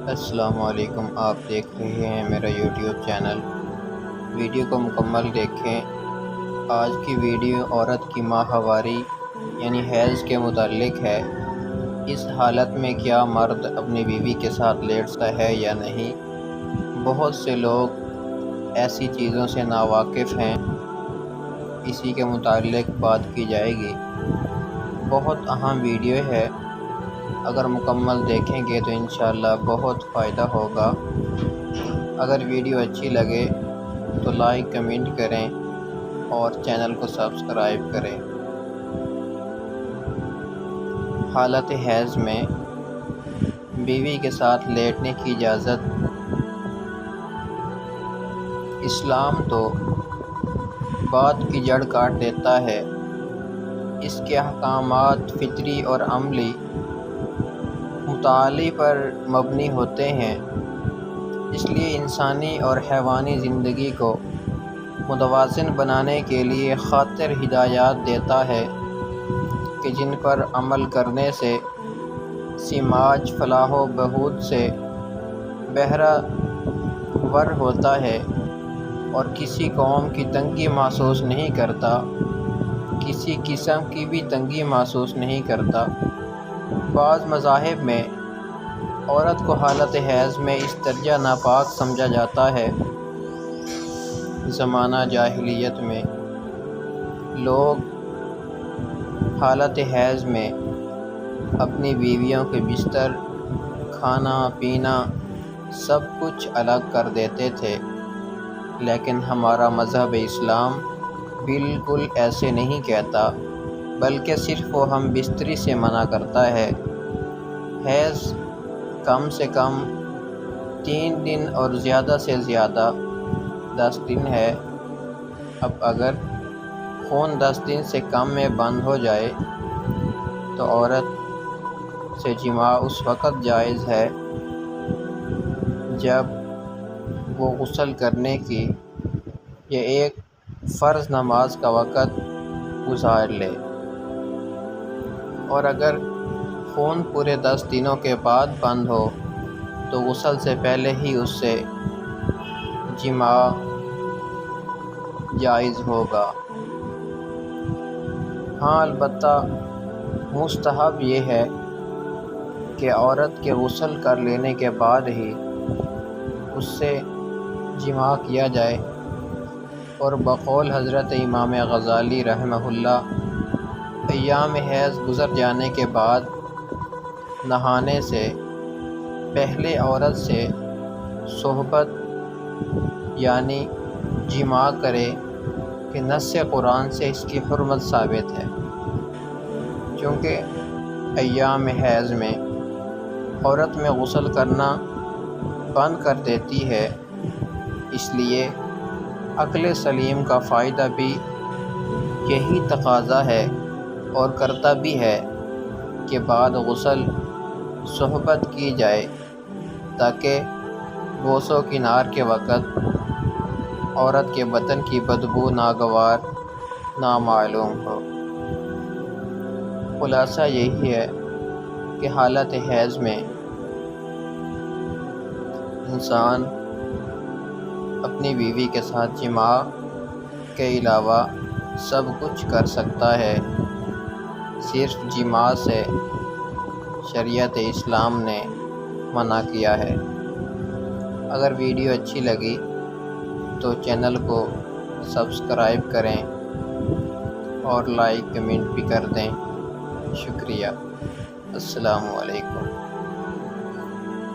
السلام علیکم، آپ دیکھ رہے ہیں میرا یوٹیوب چینل۔ ویڈیو کو مکمل دیکھیں۔ آج کی ویڈیو عورت کی ماہواری یعنی حیض کے متعلق ہے۔ اس حالت میں کیا مرد اپنی بیوی کے ساتھ لیٹتا ہے یا نہیں؟ بہت سے لوگ ایسی چیزوں سے ناواقف ہیں، اسی کے متعلق بات کی جائے گی۔ بہت اہم ویڈیو ہے، اگر مکمل دیکھیں گے تو انشاءاللہ بہت فائدہ ہوگا۔ اگر ویڈیو اچھی لگے تو لائک کمنٹ کریں اور چینل کو سبسکرائب کریں۔ حالت حیض میں بیوی کے ساتھ لیٹنے کی اجازت۔ اسلام تو بات کی جڑ کاٹ دیتا ہے۔ اس کے احکامات فطری اور عملی مطالعے پر مبنی ہوتے ہیں، اس لیے انسانی اور حیوانی زندگی کو متوازن بنانے کے لیے خاطر ہدایات دیتا ہے کہ جن پر عمل کرنے سے سماج فلاح و بہبود سے بہرہ ور ہوتا ہے اور کسی قوم کی تنگی محسوس نہیں کرتا، کسی قسم کی بھی تنگی محسوس نہیں کرتا۔ بعض مذاہب میں عورت کو حالت حیض میں اس درجہ ناپاک سمجھا جاتا ہے۔ زمانہ جاہلیت میں لوگ حالت حیض میں اپنی بیویوں کے بستر، کھانا پینا سب کچھ الگ کر دیتے تھے، لیکن ہمارا مذہب اسلام بالکل ایسے نہیں کہتا، بلکہ صرف و ہم بستری سے منع کرتا ہے۔ حیض کم سے کم 3 دن اور زیادہ سے زیادہ 10 دن ہے۔ اب اگر خون 10 دن سے کم میں بند ہو جائے تو عورت سے جماع اس وقت جائز ہے جب وہ غسل کرنے کی یا ایک فرض نماز کا وقت گزار لے، اور اگر خون پورے 10 دنوں کے بعد بند ہو تو غسل سے پہلے ہی اس سے جماع جائز ہوگا۔ ہاں، البتہ مستحب یہ ہے کہ عورت کے غسل کر لینے کے بعد ہی اس سے جماع کیا جائے، اور بقول حضرت امام غزالی رحمہ اللہ، ایام حیض گزر جانے کے بعد نہانے سے پہلے عورت سے صحبت یعنی جماع کرے کہ نص قرآن سے اس کی حرمت ثابت ہے۔ چونکہ ایام حیض میں عورت میں غسل کرنا بند کر دیتی ہے، اس لیے عقل سلیم کا فائدہ بھی یہی تقاضا ہے اور کرتا بھی ہے کہ بعد غسل صحبت کی جائے، تاکہ بوس و کنار کے وقت عورت کے بدن کی بدبو ناگوار نامعلوم ہو۔ خلاصہ یہی ہے کہ حالت حیض میں انسان اپنی بیوی کے ساتھ جماع کے علاوہ سب کچھ کر سکتا ہے، صرف جماع سے شریعت اسلام نے منع کیا ہے۔ اگر ویڈیو اچھی لگی تو چینل کو سبسکرائب کریں اور لائک کمنٹ بھی کر دیں۔ شکریہ۔ السلام علیکم۔